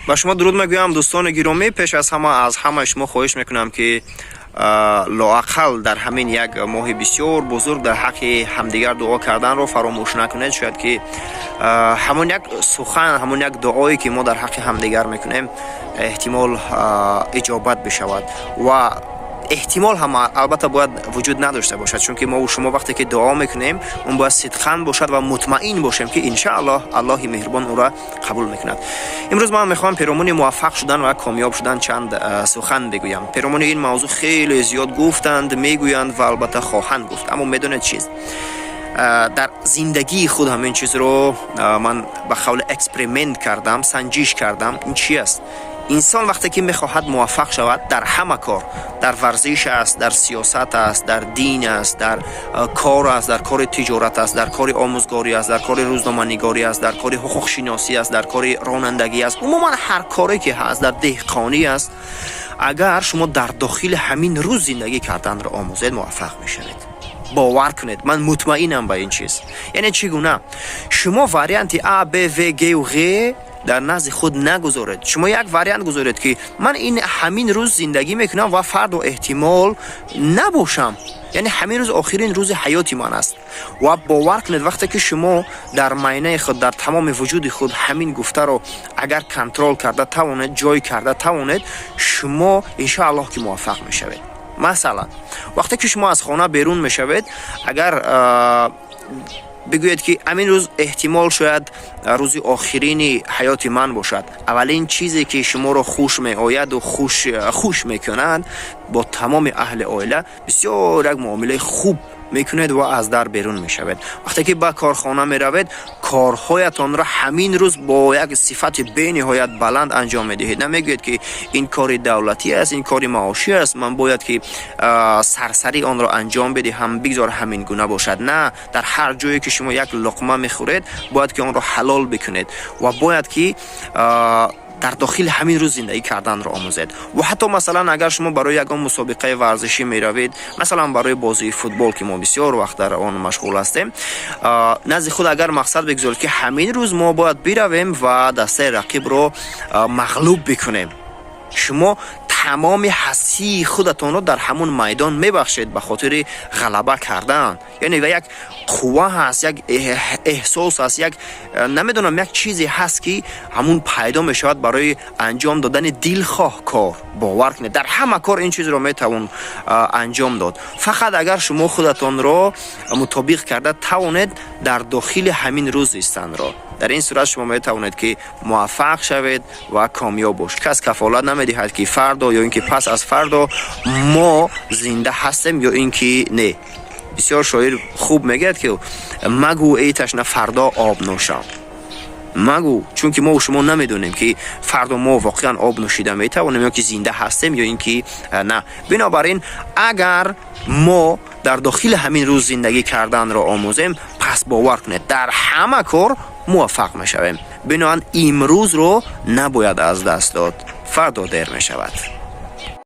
با شما درود میگویم دوستان گرامی. پیش از همه شما خواهش میکنم که لااقل در همین یک ماه بسیار بزرگ در حق همدیگر دعا کردن رو فراموش نکنید. شاید که همون یک سخن، همون یک دعایی که ما در حق همدیگر میکنیم احتمال اجابت بشود و احتمال هم البته باید وجود نداشته باشد، چون که ما و شما وقتی که دعا میکنیم اون باید صدقاً باشد و مطمئن باشیم که ان شاء الله الله مهربان او را قبول میکند. امروز من میخوام پیرامون موفق شدن و کامیاب شدن چند سخن بگویم. پیرامون این موضوع خیلی زیاد گفتند، میگویند و البته خواهند گفت، اما میدونید چیز در زندگی خود همین چیز رو من به قول اکسپریمنت کردم، سنجش کردم. این چی است؟ انسان وقتی که میخواهد موفق شود در همه کار، در ورزش است، در سیاست است، در دین است، در کار است، در کار تجارت است، در کار آموزگاری است، در کار روزنامه‌نگاری است، در کار حقوق شناسی است، در کار رانندگی است، عموما هر کاری که هست، در دهقانی است، اگر شما در داخل همین روز زندگی کردن را آموزید موفق میشوید. باور کنید، من مطمئنم به این چیز. یعنی چگونه شما وریانت A B V G و G در نزد خود نگذارید. شما یک وریانت گذارید که من این همین روز زندگی میکنم و فردا احتمال نباشم، یعنی همین روز آخرین روز حیاتی من است. و باور کنید وقتی که شما در معینه خود، در تمام وجود خود همین گفته رو اگر کنترل کرده توانید، جای کرده توانید، شما ان شاء الله که موفق میشوید. مثلا وقتی که شما از خانه بیرون میشوید، اگر بگوید که همین روز احتمال شاید روز آخرین حیات من باشد، اولین چیزی که شما را خوش می آید و خوش میکنند با تمام اهل عائله بسیار یک معامله خوب میکنید و از در بیرون میشوید. وقتی که به کارخانه میروید، کارهایتان را همین روز با یک صفت بی‌نهایت بلند انجام میدهید. نمیگوید که این کار دولتی است، این کار معاشی است، من باید که سرسری آن را انجام بدهم، بگذار همین گونه باشد. نه، در هر جایی که شما یک لقمه میخورید باید که آن را حلال بکنید و باید که در داخل همین روز زندگی کردن را آموزید. و حتی مثلا اگر شما برای یک مسابقه ورزشی می روید، مثلا برای بازی فوتبال که ما بسیار وقت در آن مشغول هستیم، نزد خود اگر مقصد بگذارید که همین روز ما باید برویم و دسته رقیب رو مغلوب بکنیم، شما تمام حسی خودتان رو در همون میدان میبخشید به خاطر غلبه کردن. یعنی یک قوه هست، یک احساس هست، یک نمیدونم یک چیزی هست که همون پیدا میشود برای انجام دادن دلخواه کار. باور کنید در همه کار این چیز رو میتوان انجام داد، فقط اگر شما خودتان رو مطابق کرده توانید در داخل همین روز ایستن را. در این صورت شما میتوانید که موفق شوید و کامیاب باشید. کس کفالت نمیدهد که فردا یا اینکه پس از فردا ما زنده هستیم یا اینکه نه. بسیار شاعر خوب میگه که مگو ای تشنه فردا آب نوشم، مگو، چون که ما و شما نمیدونیم که فردا ما واقعا آب نوشیده میتوانیم یا که زنده هستیم یا اینکه نه. بنابراین اگر ما در داخل همین روز زندگی کردن را آموزیم، پس باور کنید در همه کار موفق میشویم. بنابراین امروز رو نباید از دست داد، فردا دیر میشود.